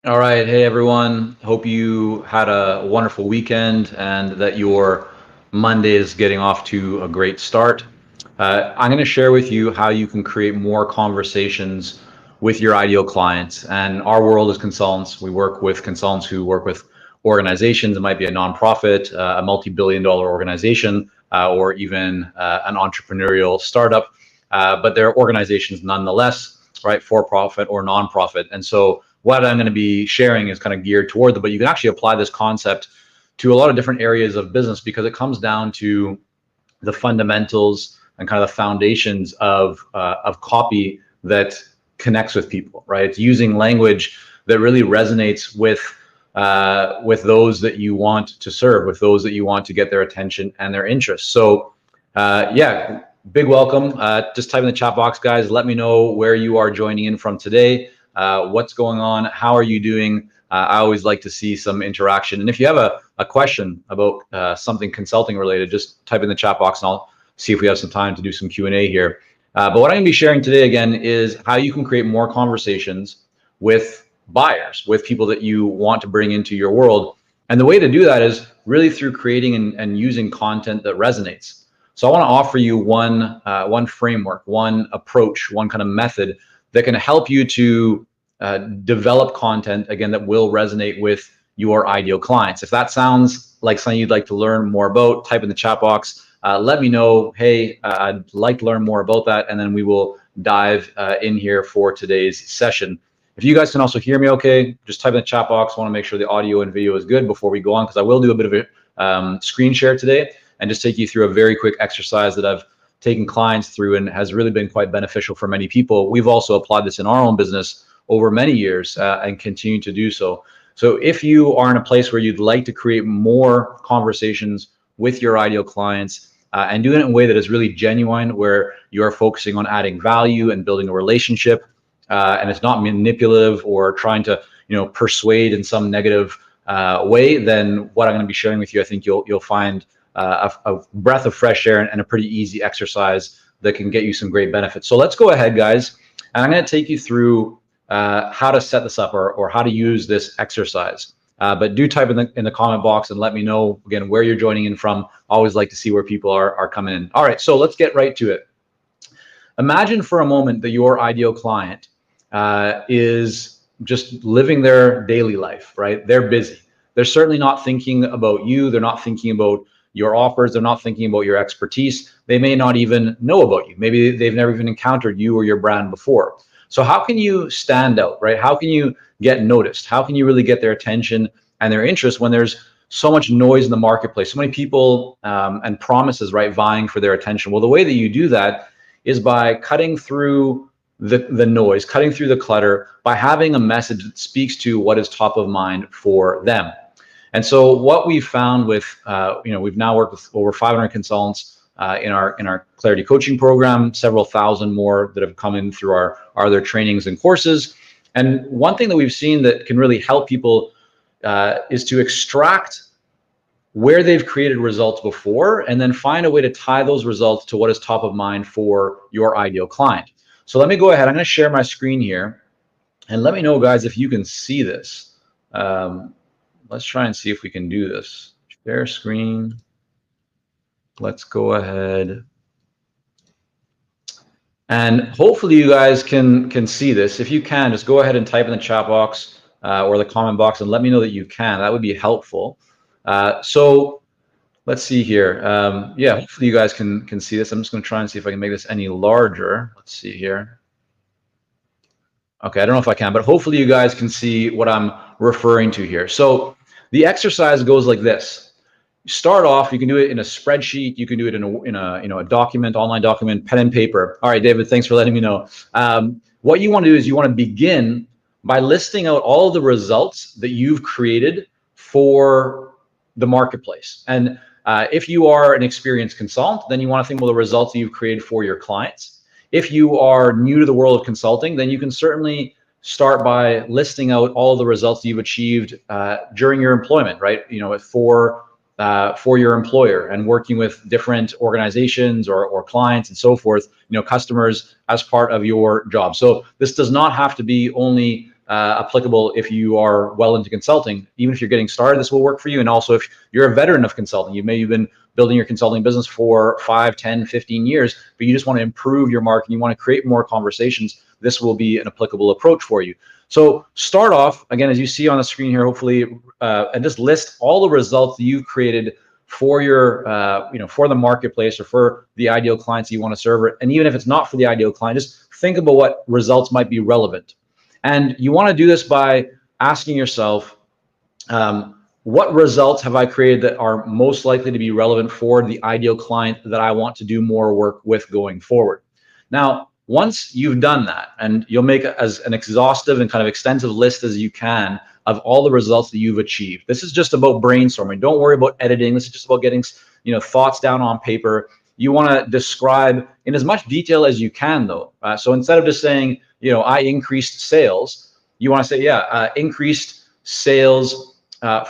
All right. Hey, everyone. Hope you had a wonderful weekend and that your Monday is getting off to a great start. I'm going to share with you how you can create more conversations with your ideal clients. And our world is consultants. We work with consultants who work with organizations. It might be a nonprofit, a multi-billion-dollar organization, or even an entrepreneurial startup. But they're organizations nonetheless, right? For profit or nonprofit. And so what I'm going to be sharing is kind of geared toward them, but you can actually apply this concept to a lot of different areas of business because it comes down to the fundamentals and kind of the foundations of copy that connects with people, right? It's using language that really resonates with those that you want to serve, with those that you want to get their attention and their interest. So, yeah, big welcome. Just type in the chat box, guys. Let me know where you are joining in from today. What's going on? How are you doing? I always like to see some interaction. And if you have a question about something consulting related, just type in the chat box and I'll see if we have some time to do some Q&A here. But what I'm going to be sharing today again is how you can create more conversations with buyers, with people that you want to bring into your world. And the way to do that is really through creating and using content that resonates. So I want to offer you one framework, one approach, one kind of method that can help you to develop content again that will resonate with your ideal clients. If that sounds like something you'd like to learn more about, type in the chat box. Let me know, hey, I'd like to learn more about that, and then we will dive in here for today's session. If you guys can also hear me okay, just type in the chat box. I want to make sure the audio and video is good before we go on, because I will do a bit of a screen share today and just take you through a very quick exercise that I've taken clients through and has really been quite beneficial for many people. We've also applied this in our own business over many years and continue to do so. So if you are in a place where you'd like to create more conversations with your ideal clients and doing it in a way that is really genuine, where you're focusing on adding value and building a relationship, and it's not manipulative or trying to persuade in some negative way, then what I'm going to be sharing with you, I think you'll find a breath of fresh air and a pretty easy exercise that can get you some great benefits. So let's go ahead, guys, and I'm going to take you through how to set this up or how to use this exercise. But do type in the comment box and let me know again where you're joining in from. Always like to see where people are coming in. All right, so let's get right to it. Imagine for a moment that your ideal client is just living their daily life, right? They're busy. They're certainly not thinking about you. They're not thinking about your offers. They're not thinking about your expertise. They may not even know about you. Maybe they've never even encountered you or your brand before. So how can you stand out, right? How can you get noticed? How can you really get their attention and their interest when there's so much noise in the marketplace, so many people and promises, right, vying for their attention? Well, the way that you do that is by cutting through the noise, cutting through the clutter, by having a message that speaks to what is top of mind for them. And so what we've found with, we've now worked with over 500 consultants in our Clarity coaching program, several thousand more that have come in through our other trainings and courses. And one thing that we've seen that can really help people is to extract where they've created results before and then find a way to tie those results to what is top of mind for your ideal client. So let me go ahead. I'm going to share my screen here and let me know, guys, if you can see this. Let's try and see if we can do this. Share screen. Let's go ahead. And hopefully you guys can see this. If you can, just go ahead and type in the chat box or the comment box and let me know that you can. That would be helpful. So let's see here. Yeah, hopefully you guys can see this. I'm just going to try and see if I can make this any larger. Let's see here. Okay, I don't know if I can, but hopefully you guys can see what I'm referring to here. So the exercise goes like this. Start off, you can do it in a spreadsheet, you can do it in a document, online document, pen and paper. All right, David, thanks for letting me know. What you want to do is you want to begin by listing out all of the results that you've created for the marketplace. And if you are an experienced consultant, then you want to think about the results that you've created for your clients. If you are new to the world of consulting, then you can certainly start by listing out all the results you've achieved during your employment, right? For your employer and working with different organizations or clients and so forth, customers as part of your job. So this does not have to be only applicable if you are well into consulting. Even if you're getting started, this will work for you. And also if you're a veteran of consulting, you've been building your consulting business for 5, 10, 15 years, but you just want to improve your market, you want to create more conversations, this will be an applicable approach for you. So start off, again, as you see on the screen here, hopefully, and just list all the results that you've created for your, for the marketplace or for the ideal clients you want to serve. And even if it's not for the ideal client, just think about what results might be relevant. And you want to do this by asking yourself, what results have I created that are most likely to be relevant for the ideal client that I want to do more work with going forward? Now, once you've done that, and you'll make as an exhaustive and kind of extensive list as you can of all the results that you've achieved. This is just about brainstorming. Don't worry about editing. This is just about getting, thoughts down on paper. You want to describe in as much detail as you can, though. So instead of just saying, I increased sales, you want to say, increased sales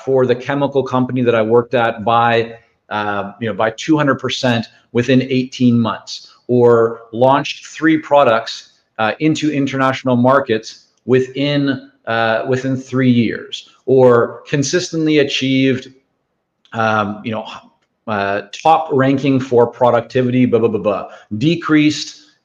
for the chemical company that I worked at by 200% within 18 months, or launched 3 products into international markets within 3 years, or consistently achieved top ranking for productivity, blah blah blah blah, decreased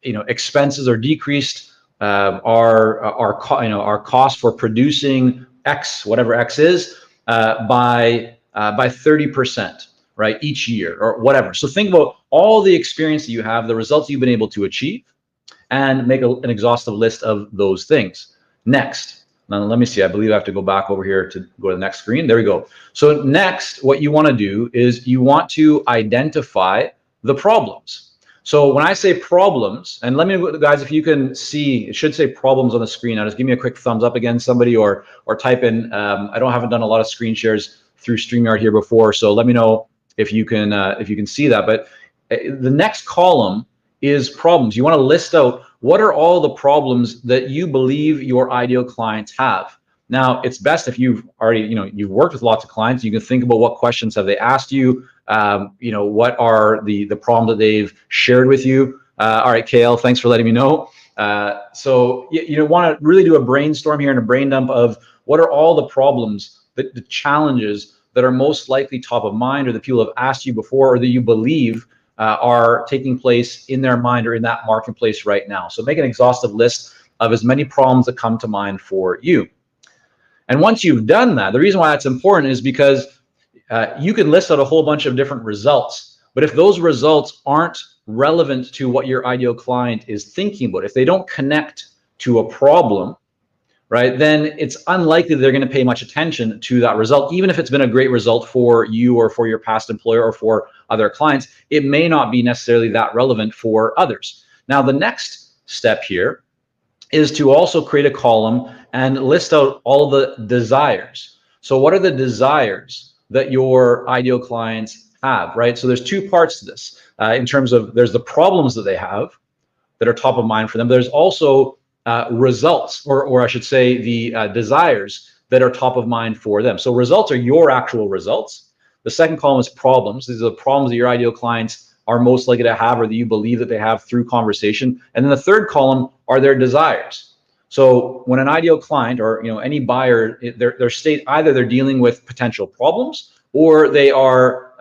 expenses, or decreased our cost for producing X, whatever X is, by 30%, right, each year, or whatever. So think about all the experience that you have, the results you've been able to achieve, and make an exhaustive list of those things. Next, now let me see, I believe I have to go back over here to go to the next screen. There we go. So next, what you want to do is you want to identify the problems. So when I say problems, and let me know, guys, if you can see, it should say problems on the screen. Now just give me a quick thumbs up again, somebody, or type in, I haven't done a lot of screen shares through StreamYard here before, so let me know if you can see that. But the next column is problems. You want to list out what are all the problems that you believe your ideal clients have. Now, it's best if you've already, you've worked with lots of clients, you can think about what questions have they asked you, what are the problems that they've shared with you. All right, Kale, thanks for letting me know. So you want to really do a brainstorm here and a brain dump of what are all the problems, the challenges that are most likely top of mind, or the people have asked you before, or that you believe are taking place in their mind or in that marketplace right now. So make an exhaustive list of as many problems that come to mind for you. And once you've done that, the reason why that's important is because you can list out a whole bunch of different results, but if those results aren't relevant to what your ideal client is thinking about, if they don't connect to a problem, right, then it's unlikely they're going to pay much attention to that result. Even if it's been a great result for you or for your past employer or for other clients, it may not be necessarily that relevant for others. Now, the next step here is to also create a column and list out all the desires. So what are the desires that your ideal clients have, right? So there's 2 parts to this in terms of, there's the problems that they have that are top of mind for them. There's also results, or I should say the desires that are top of mind for them. So results are your actual results. The second column is problems. These are the problems that your ideal clients are most likely to have, or that you believe that they have through conversation. And then the third column are their desires. So when an ideal client, or any buyer, their state, either they're dealing with potential problems, or they are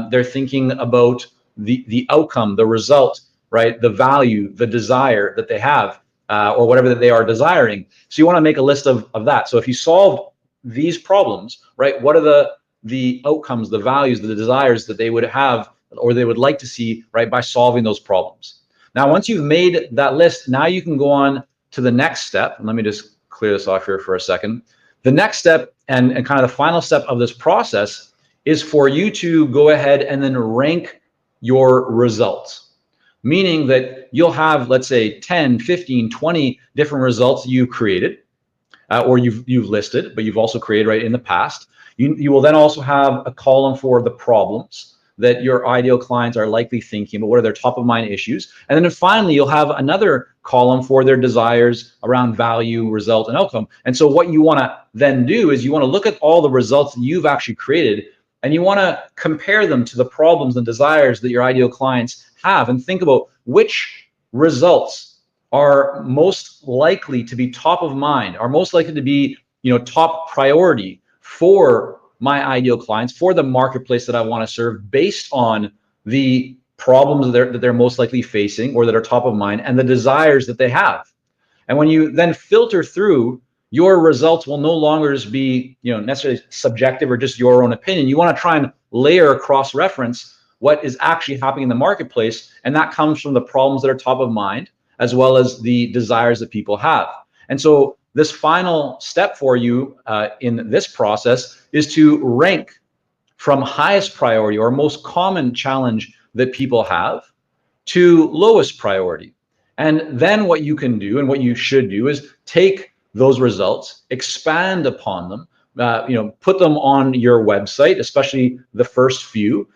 they're thinking about the outcome, the result, right, the value, the desire that they have, or whatever that they are desiring. So you want to make a list of that. So if you solve these problems, right, what are the outcomes, the values, the desires that they would have, or they would like to see, right, by solving those problems. Now, once you've made that list, now you can go on to the next step. And let me just clear this off here for a second. The next step, and kind of the final step of this process, is for you to go ahead and then rank your results. Meaning that you'll have, let's say, 10, 15, 20 different results you've created, or you've listed, but you've also created, right, in the past. You will then also have a column for the problems that your ideal clients are likely thinking about, what are their top of mind issues. And then finally, you'll have another column for their desires around value, result, and outcome. And so what you want to then do is you want to look at all the results that you've actually created, and you want to compare them to the problems and desires that your ideal clients have, and think about which results are most likely to be top of mind, are most likely to be, top priority for my ideal clients, for the marketplace that I want to serve, based on the problems that they're most likely facing or that are top of mind, and the desires that they have. And when you then filter through, your results will no longer just be, necessarily subjective or just your own opinion. You want to try and layer, cross-reference what is actually happening in the marketplace, and that comes from the problems that are top of mind, as well as the desires that people have. And so this final step for you in this process is to rank from highest priority or most common challenge that people have to lowest priority. And then what you can do and what you should do is take those results, expand upon them, put them on your website, especially the first few,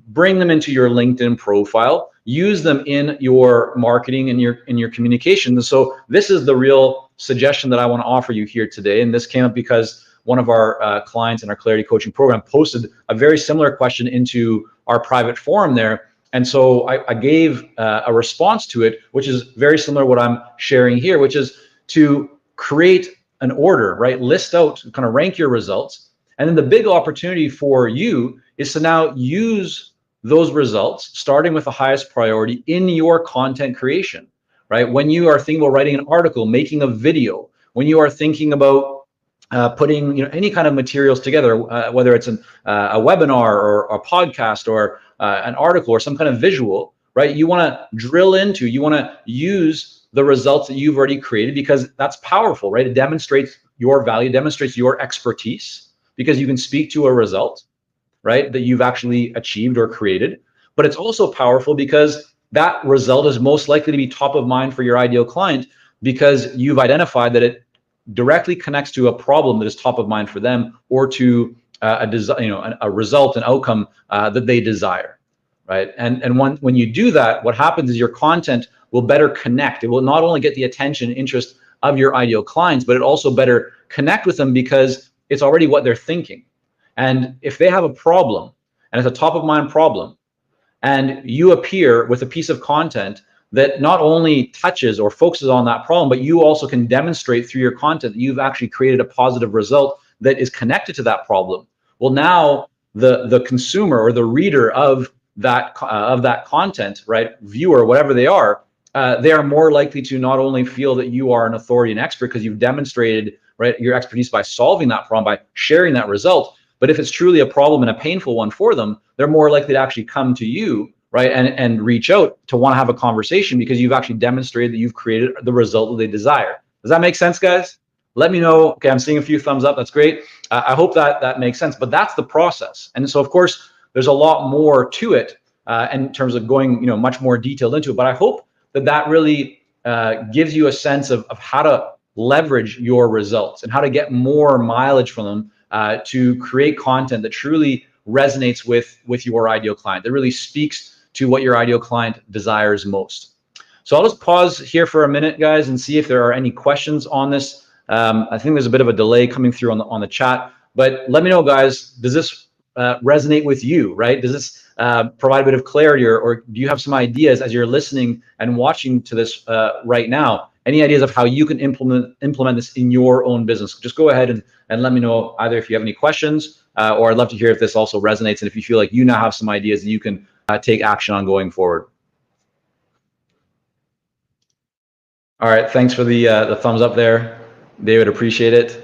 bring them into your LinkedIn profile, use them in your marketing and your communications. So this is the real suggestion that I want to offer you here today. And this came up because one of our clients in our Clarity Coaching program posted a very similar question into our private forum there. And so I gave a response to it, which is very similar to what I'm sharing here, which is to create an order, right? List out, kind of rank your results. And then the big opportunity for you is to now use those results, starting with the highest priority, in your content creation, right? When you are thinking about writing an article, making a video, when you are thinking about putting any kind of materials together, whether it's a webinar or a podcast or an article or some kind of visual, right? You want to drill into, you want to use the results that you've already created, because that's powerful, right? It demonstrates your value, demonstrates your expertise, because you can speak to a result, right, that you've actually achieved or created. But it's also powerful because that result is most likely to be top of mind for your ideal client, because you've identified that it directly connects to a problem that is top of mind for them, or to a result, an outcome that they desire, right? And when you do that, what happens is your content will better connect. It will not only get the attention and interest of your ideal clients, but it also better connect with them, because it's already what they're thinking. And if they have a problem, and it's a top of mind problem, and you appear with a piece of content that not only touches or focuses on that problem, but you also can demonstrate through your content that you've actually created a positive result that is connected to that problem. Well, now the consumer or the reader of that content, right, viewer, whatever they are more likely to not only feel that you are an authority and expert because you've demonstrated, right, your expertise by solving that problem, by sharing that result, but if it's truly a problem and a painful one for them, they're more likely to actually come to you, right, and reach out to want to have a conversation, because you've actually demonstrated that you've created the result that they desire. Does that make sense, guys? Let me know. Okay, I'm seeing a few thumbs up. That's great. I hope that makes sense. But that's the process. And so, of course, there's a lot more to it in terms of going, much more detailed into it. But I hope that really gives you a sense of how to leverage your results and how to get more mileage from them to create content that truly resonates with your ideal client, that really speaks to what your ideal client desires most. So I'll just pause here for a minute, guys, and see if there are any questions on this. I think there's a bit of a delay coming through on the chat, but let me know, guys. Does this resonate with you, right? Does this provide a bit of clarity, or do you have some ideas as you're listening and watching to this right now? Any ideas of how you can implement this in your own business? Just go ahead and let me know, either if you have any questions, or I'd love to hear if this also resonates, and if you feel like you now have some ideas that you can take action on going forward. All right, thanks for the thumbs up there, David. Appreciate it.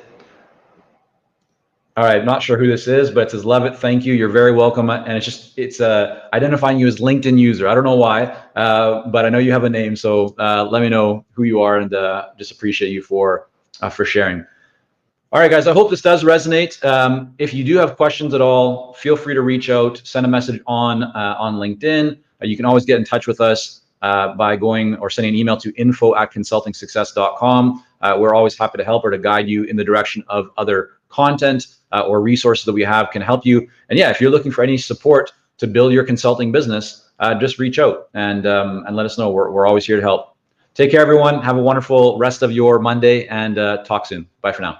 All right, not sure who this is, but it says, love it, thank you, you're very welcome. And it's identifying you as LinkedIn user. I don't know why, but I know you have a name, so let me know who you are, and just appreciate you for sharing. All right, guys, I hope this does resonate. If you do have questions at all, feel free to reach out, send a message on LinkedIn. You can always get in touch with us by going or sending an email to info@consultingsuccess.com. We're always happy to help or to guide you in the direction of other content or resources that we have can help you. And yeah, if you're looking for any support to build your consulting business, just reach out and let us know. We're always here to help. Take care, everyone. Have a wonderful rest of your Monday, and talk soon. Bye for now.